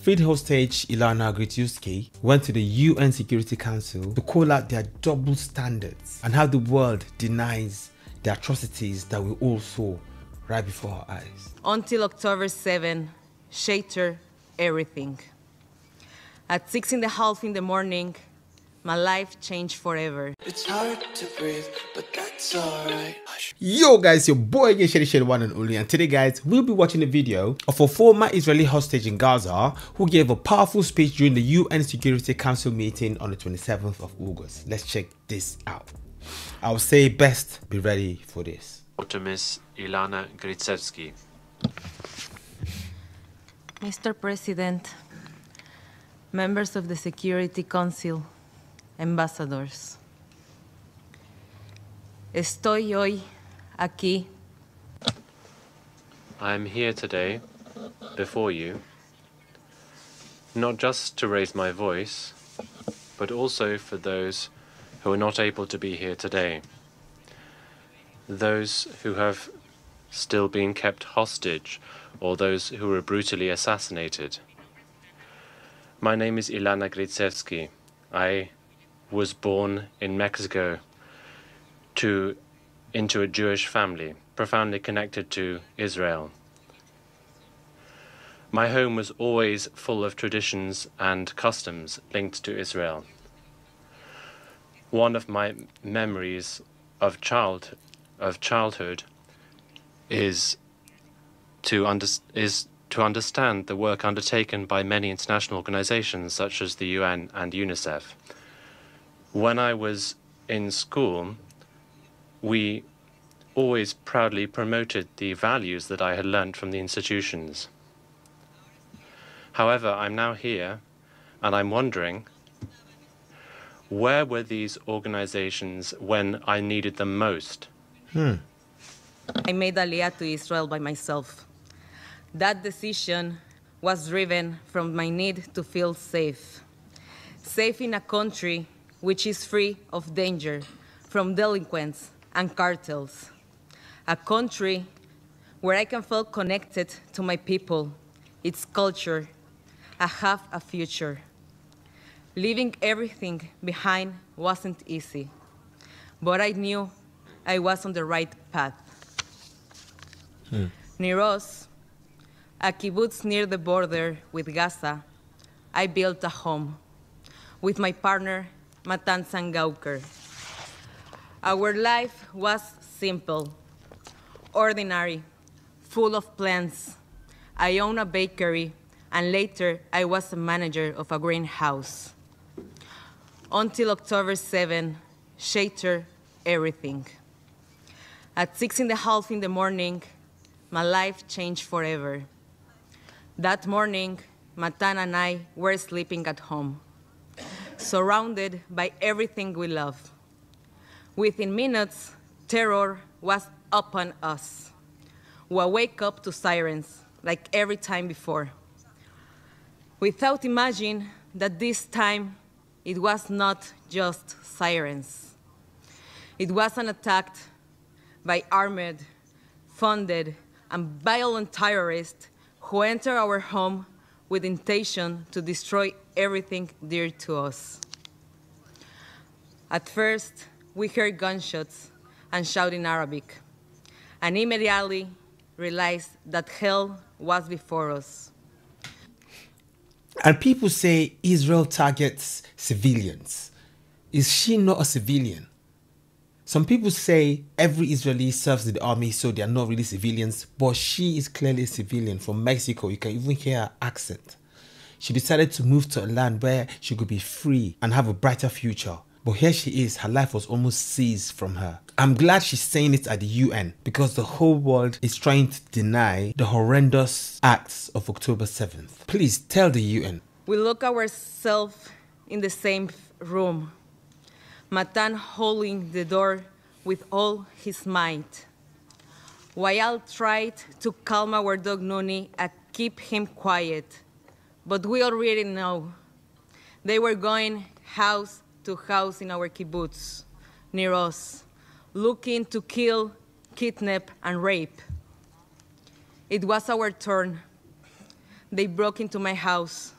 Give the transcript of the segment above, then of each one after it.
Freed hostage Ilana Gritzewsky went to the UN Security Council to call out their double standards and how the world denies the atrocities that we all saw right before our eyes. Until October 7, shattered everything. At 6:30 in the morning, my life changed forever. It's hard to breathe, but that's alright. Yo guys, your boy again, Shady one and only, and today guys, we'll be watching a video of a former Israeli hostage in Gaza who gave a powerful speech during the UN Security Council meeting on the 27th of August. Let's check this out. I would say best be ready for this. To Miss Ilana Gritzewsky. Mr. President, members of the Security Council, ambassadors. Estoy hoy aquí. I am here today, before you, not just to raise my voice, but also for those who are not able to be here today. Those who have still been kept hostage, or those who were brutally assassinated. My name is Ilana Gritzewsky. I was born in Mexico into a Jewish family, profoundly connected to Israel. My home was always full of traditions and customs linked to Israel. One of my memories of childhood is to understand the work undertaken by many international organizations such as the UN and UNICEF. When I was in school, we always proudly promoted the values that I had learnt from the institutions. However, I'm now here and I'm wondering, where were these organizations when I needed them most? I made Aliyah to Israel by myself. That decision was driven from my need to feel safe. Safe in a country which is free of danger from delinquents and cartels. A country where I can feel connected to my people, its culture, and have a future. Leaving everything behind wasn't easy, but I knew I was on the right path. Near us, a kibbutz near the border with Gaza, I built a home with my partner, Matan Sangauker. Our life was simple, ordinary, full of plans. I owned a bakery, and later I was a manager of a greenhouse. Until October 7, shattered everything. At 6:30 in the morning, my life changed forever. That morning, Matan and I were sleeping at home, surrounded by everything we love. Within minutes, terror was upon us. We wake up to sirens, like every time before. Without imagining that this time, it was not just sirens. It was an attack by armed, funded, and violent terrorists who entered our home with intention to destroy everything dear to us. At first, we heard gunshots and shouting in Arabic, and immediately realized that hell was before us. And people say Israel targets civilians. Is she not a civilian? Some people say every Israeli serves in the army, so they are not really civilians, but she is clearly a civilian from Mexico. You can even hear her accent. She decided to move to a land where she could be free and have a brighter future. But here she is, her life was almost seized from her. I'm glad she's saying it at the UN because the whole world is trying to deny the horrendous acts of October 7th. Please tell the UN. We look ourselves in the same room. Matan holding the door with all his might. Wael tried to calm our dog Nuni and keep him quiet, but we already know. They were going house to house in our kibbutz, near us, looking to kill, kidnap, and rape. It was our turn. They broke into my house,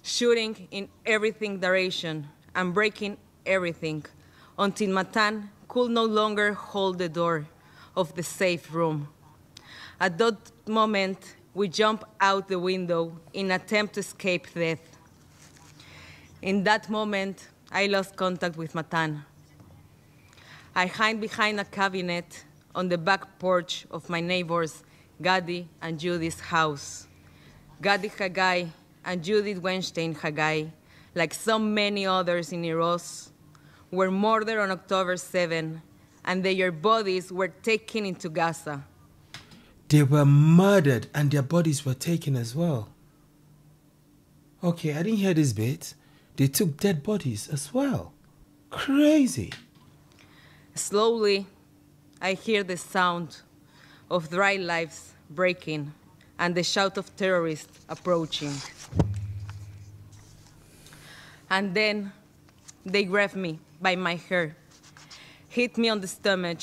shooting in everything direction and breaking everything until Matan could no longer hold the door of the safe room. At that moment, we jumped out the window in an attempt to escape death. In that moment, I lost contact with Matan. I hid behind a cabinet on the back porch of my neighbors, Gadi and Judith's house. Gadi Haggai and Judith Weinstein Haggai, like so many others in Iros, were murdered on October 7, and their bodies were taken into Gaza. They were murdered and their bodies were taken as well. Okay, I didn't hear this bit. They took dead bodies as well. Crazy. Slowly, I hear the sound of dry lives breaking and the shout of terrorists approaching. And then they grabbed me by my hair, hit me on the stomach,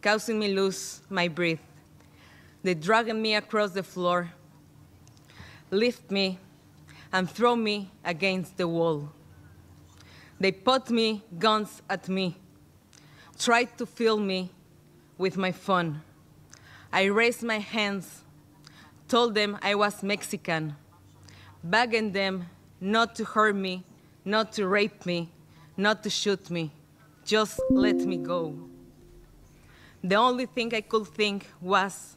causing me lose my breath. They dragged me across the floor, lift me, and throw me against the wall. They put me guns at me, tried to fill me with my phone. I raised my hands, told them I was Mexican, begging them not to hurt me, not to rape me, not to shoot me, just let me go. The only thing I could think was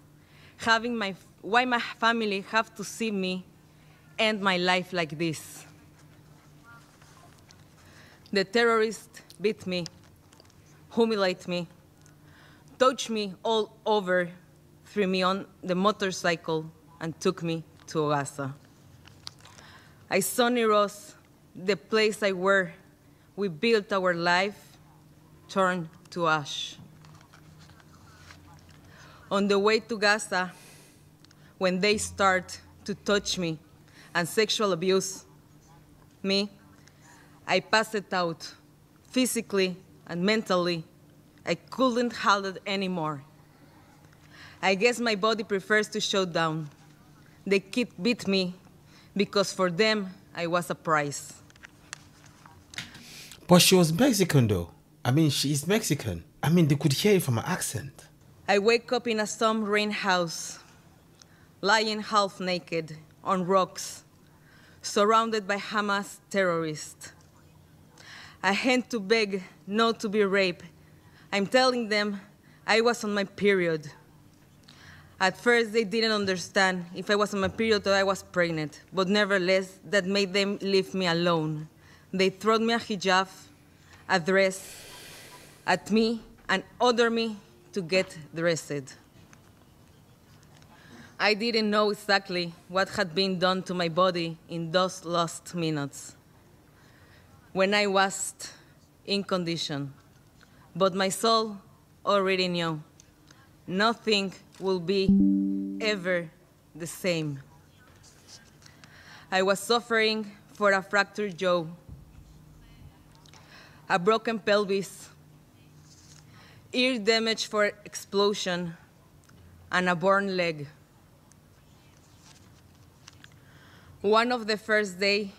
why my family have to see me end my life like this. The terrorists beat me, humiliate me, touched me all over, threw me on the motorcycle, and took me to Gaza. I saw Niros, the place where we built our life, turned to ash. On the way to Gaza, when they start to touch me and sexual abuse me, I passed out physically and mentally. I couldn't handle it anymore. I guess my body prefers to shut down. They beat me because for them, I was a prize. But she was Mexican though. I mean, she is Mexican. I mean, they could hear it from her accent. I wake up in a storm rain house, lying half naked on rocks, surrounded by Hamas terrorists. I had to beg not to be raped. I'm telling them I was on my period. At first, they didn't understand if I was on my period or I was pregnant, but nevertheless, that made them leave me alone. They threw me a hijab, a dress, at me, and ordered me to get dressed. I didn't know exactly what had been done to my body in those last minutes when I was in condition. But my soul already knew nothing will be ever the same. I was suffering for a fractured jaw, a broken pelvis, ear damage for explosion, and a burn leg. One of the first day,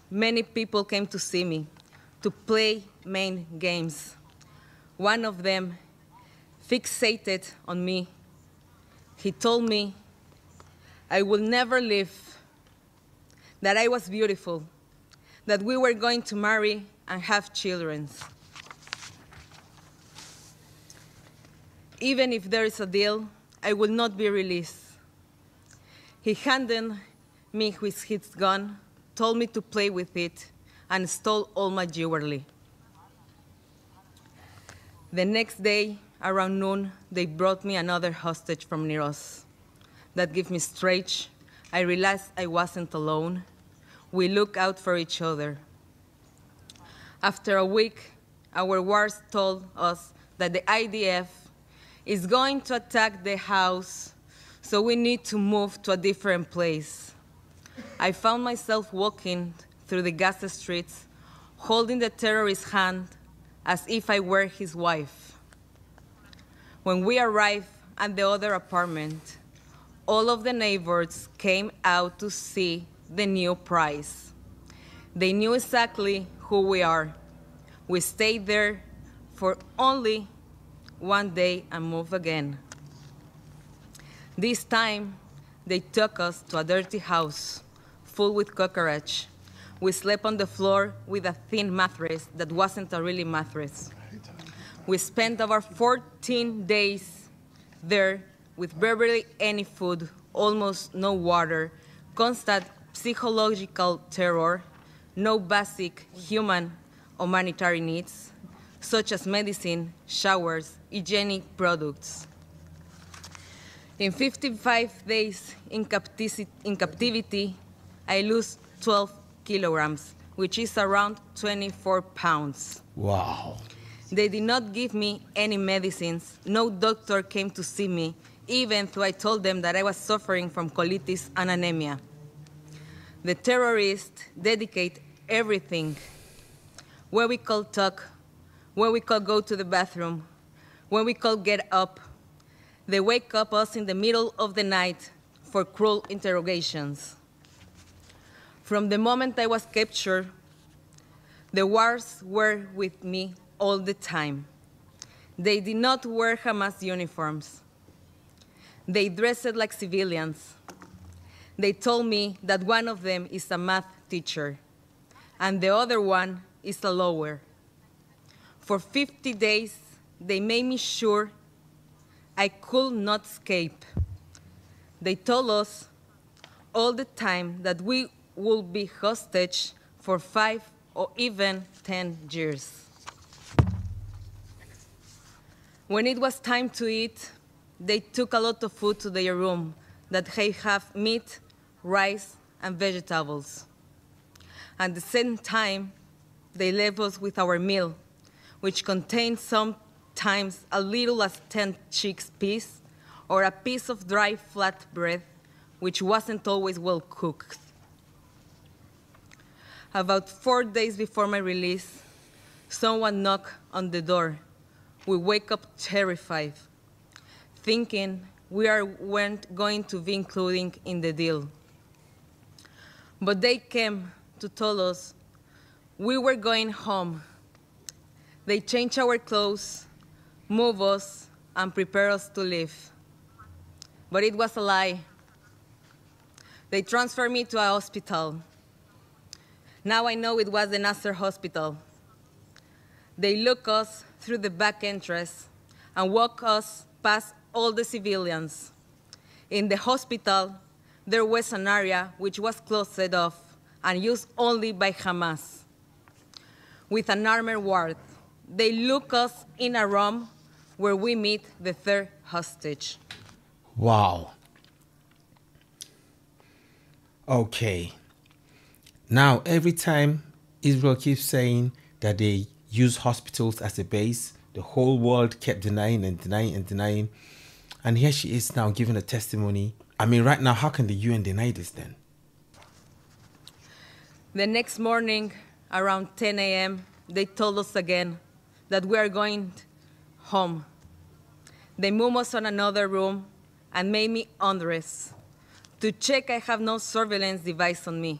many people came to see me, to play main games. One of them fixated on me. He told me I would never leave, that I was beautiful, that we were going to marry and have children. Even if there is a deal, I will not be released. He handed me his gun, told me to play with it, and stole all my jewelry. The next day, around noon, they brought me another hostage from Niros. That gave me strength. I realized I wasn't alone. We looked out for each other. After a week, our wars told us that the IDF is going to attack the house, so we need to move to a different place. I found myself walking through the Gaza streets, holding the terrorist's hand as if I were his wife. When we arrived at the other apartment, all of the neighbors came out to see the new prize. They knew exactly who we are. We stayed there for only one day and moved again. This time, they took us to a dirty house full with cockroach. We slept on the floor with a thin mattress that wasn't a really mattress. We spent over 14 days there with barely any food, almost no water, constant psychological terror, no basic human humanitarian needs, such as medicine, showers, hygienic products. In 55 days in captivity, I lost 12 kilograms, which is around 24 pounds. Wow. They did not give me any medicines. No doctor came to see me, even though I told them that I was suffering from colitis and anemia. The terrorists dedicate everything. Where we call talk, where we call go to the bathroom, when we call get up. They wake up us in the middle of the night for cruel interrogations. From the moment I was captured, the wars were with me all the time. They did not wear Hamas uniforms. They dressed like civilians. They told me that one of them is a math teacher, and the other one is a lawyer. For 50 days, they made me sure I could not escape. They told us all the time that we would be hostage for 5 or even 10 years. When it was time to eat, they took a lot of food to their room that they have meat, rice, and vegetables. At the same time, they left us with our meal, which contained sometimes as little as 10 chickpeas or a piece of dry flat bread, which wasn't always well cooked. About 4 days before my release, someone knocked on the door. We wake up terrified, thinking we weren't going to be included in the deal. But they came to tell us we were going home. They changed our clothes, moved us, and prepared us to leave. But it was a lie. They transferred me to a hospital. Now I know it was the Nasser hospital. They look us through the back entrance and walk us past all the civilians. In the hospital, there was an area which was closed off and used only by Hamas. With an armored ward, they look us in a room where we meet the third hostage. Wow. Okay. Now, every time Israel keeps saying that they use hospitals as a base, the whole world kept denying and denying and denying. And here she is now giving a testimony. I mean, right now, how can the UN deny this then? The next morning, around 10 a.m., they told us again that we are going home. They moved us on another room and made me undress to check I have no surveillance device on me.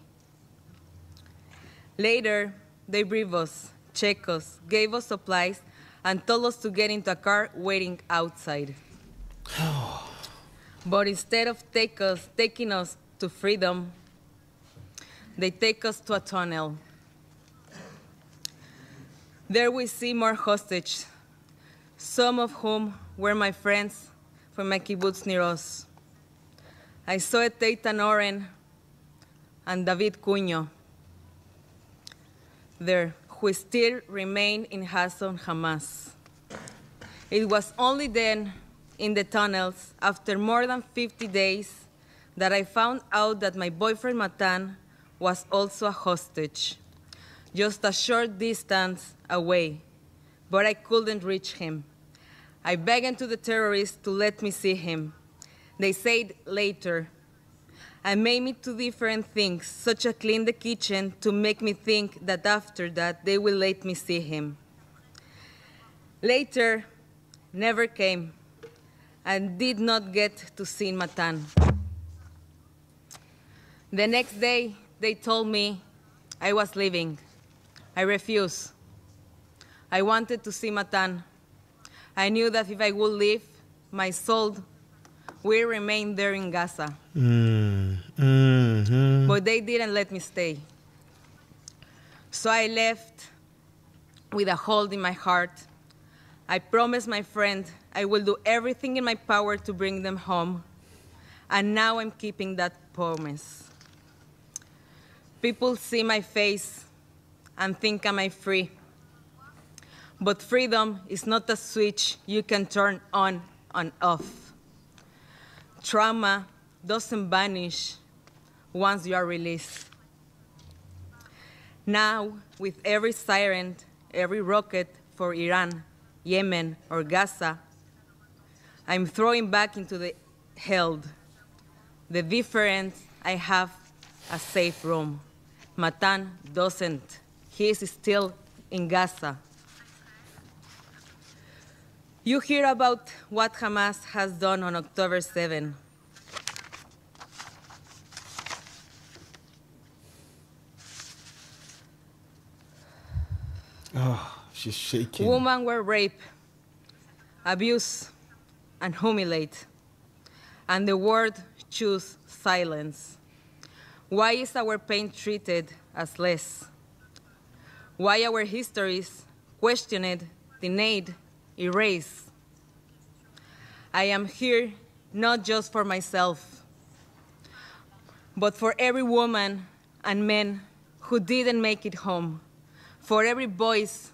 Later, they briefed us, checked us, gave us supplies, and told us to get into a car waiting outside. But instead of taking us to freedom, they take us to a tunnel. There we see more hostages, some of whom were my friends from my kibbutz near us. I saw Eitan Oren and David Cunho there, who still remain in Hasson Hamas. It was only then, in the tunnels, after more than 50 days, that I found out that my boyfriend Matan was also a hostage, just a short distance away, but I couldn't reach him. I begged to the terrorists to let me see him. They said later, and made me do different things, such as clean the kitchen to make me think that after that they will let me see him. Later, never came, and did not get to see Matan. The next day, they told me I was leaving. I refused. I wanted to see Matan. I knew that if I would leave, my soul will remain there in Gaza. But they didn't let me stay. So I left with a hold in my heart. I promised my friend I will do everything in my power to bring them home. And now I'm keeping that promise. People see my face and think I'm free. But freedom is not a switch you can turn on and off. Trauma doesn't vanish once you are released. Now, with every siren, every rocket for Iran, Yemen, or Gaza, I'm throwing back into the held. The difference, I have a safe room. Matan doesn't. He is still in Gaza. You hear about what Hamas has done on October 7. Oh, she's shaking. Women were raped, abused, and humiliated. And the world chose silence. Why is our pain treated as less? Why our histories questioned, denied, erased? I am here not just for myself, but for every woman and man who didn't make it home, for every voice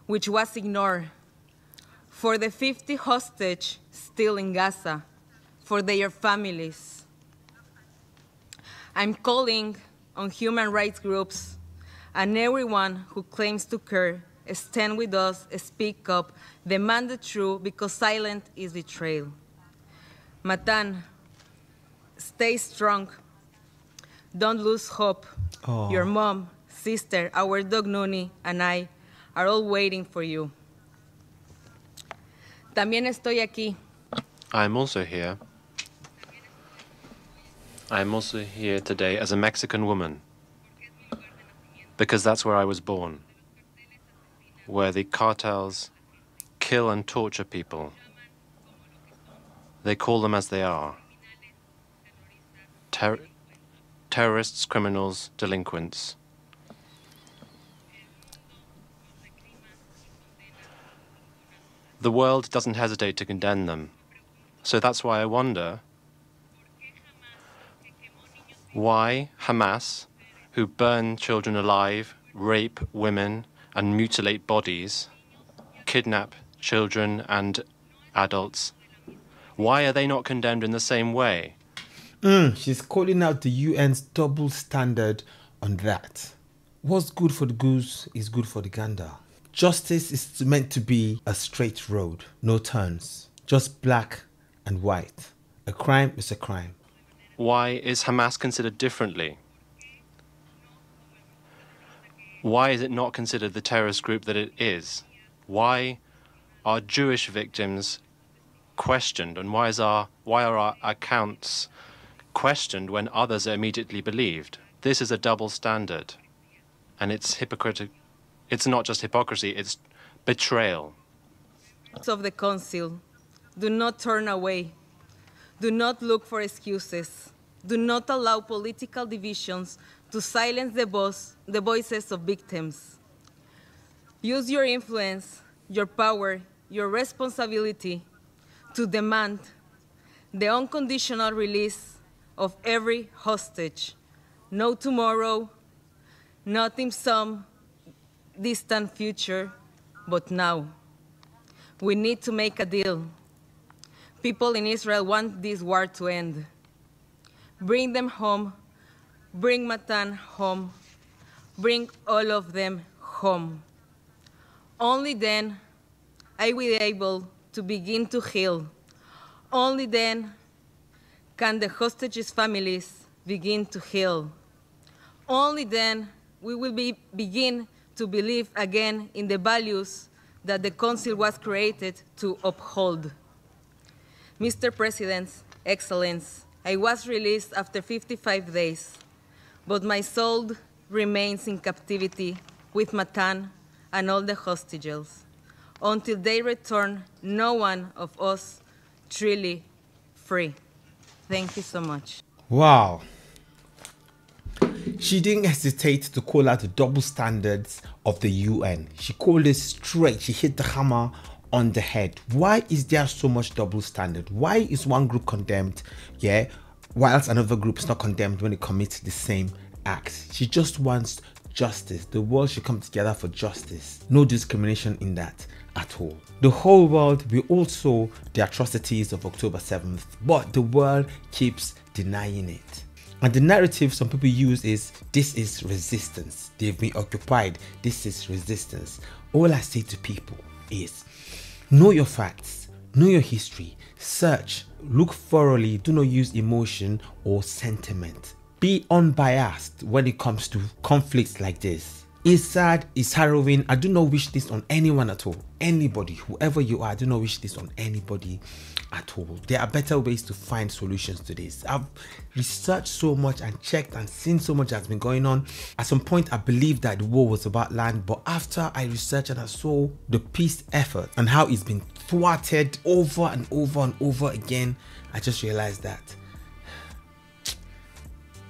which was ignored, for the 50 hostages still in Gaza, for their families. I'm calling on human rights groups and everyone who claims to care, stand with us, speak up, demand the truth, because silence is betrayal. Matan, stay strong. Don't lose hope. Oh. Your mom, sister, our dog Nuni, and I are all waiting for you. También estoy aquí. I'm also here. I'm also here today as a Mexican woman, because that's where I was born, where the cartels kill and torture people. They call them as they are. Terrorists, criminals, delinquents. The world doesn't hesitate to condemn them. So that's why I wonder why Hamas, who burn children alive, rape women, and mutilate bodies, kidnap children and adults, why are they not condemned in the same way? She's calling out the UN's double standard on that. What's good for the goose is good for the gander. Justice is meant to be a straight road, no turns, just black and white. A crime is a crime. Why is Hamas considered differently? Why is it not considered the terrorist group that it is? Why are Jewish victims questioned, and why are our accounts questioned when others are immediately believed? This is a double standard, and it's hypocritical. It's not just hypocrisy, it's betrayal. Of the Council, do not turn away. Do not look for excuses. Do not allow political divisions to silence the voices of victims. Use your influence, your power, your responsibility to demand the unconditional release of every hostage. No tomorrow, not in some distant future, but now. We need to make a deal. People in Israel want this war to end. Bring them home. Bring Matan home. Bring all of them home. Only then I will be able to begin to heal. Only then can the hostages' families begin to heal. Only then we will begin to believe again in the values that the Council was created to uphold. Mr. President, Excellence, I was released after 55 days, but my soul remains in captivity with Matan and all the hostages. Until they return, no one of us truly free. Thank you so much. Wow. She didn't hesitate to call out the double standards of the UN. She called it straight. She hit the hammer on the head. Why is there so much double standard? Why is one group condemned, whilst another group is not condemned when it commits the same acts? She just wants justice. The world should come together for justice. No discrimination in that at all. The whole world, we all saw the atrocities of October 7th, but the world keeps denying it. And the narrative some people use is, this is resistance. They've been occupied. This is resistance. All I say to people is, know your facts, know your history, search, look thoroughly, do not use emotion or sentiment. Be unbiased when it comes to conflicts like this. It's sad, it's harrowing. I do not wish this on anyone at all. Anybody, whoever you are, I do not wish this on anybody at all. There are better ways to find solutions to this. I've researched so much and checked and seen so much that's been going on. At some point, I believed that the war was about land, but after I researched and I saw the peace effort and how it's been thwarted over and over and over again, I just realized that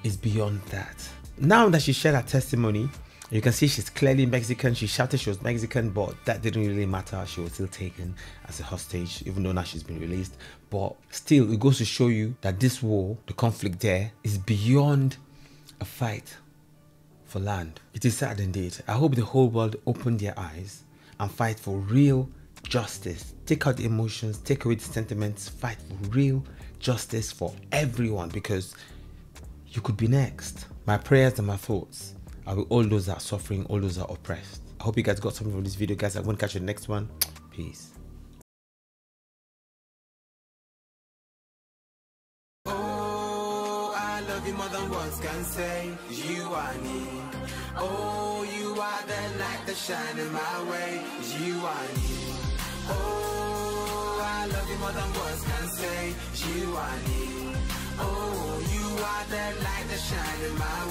it's beyond that. Now that she shared her testimony, you can see she's clearly Mexican. She shouted she was Mexican, but that didn't really matter. She was still taken as a hostage, even though now she's been released. But still, it goes to show you that this war, the conflict there, is beyond a fight for land. It is sad indeed. I hope the whole world open their eyes and fight for real justice. Take out the emotions, take away the sentiments, fight for real justice for everyone, because you could be next. My prayers and my thoughts are with all those that are suffering, all those that are oppressed. I hope you guys got something from this video, guys. I won't catch you in the next one. Peace. Oh, I love you more than words can say. You are me. Oh, you are the light that shine in my way. You are me. Oh, I love you more than words can say. You are me. Oh, you are the light that shine in my way.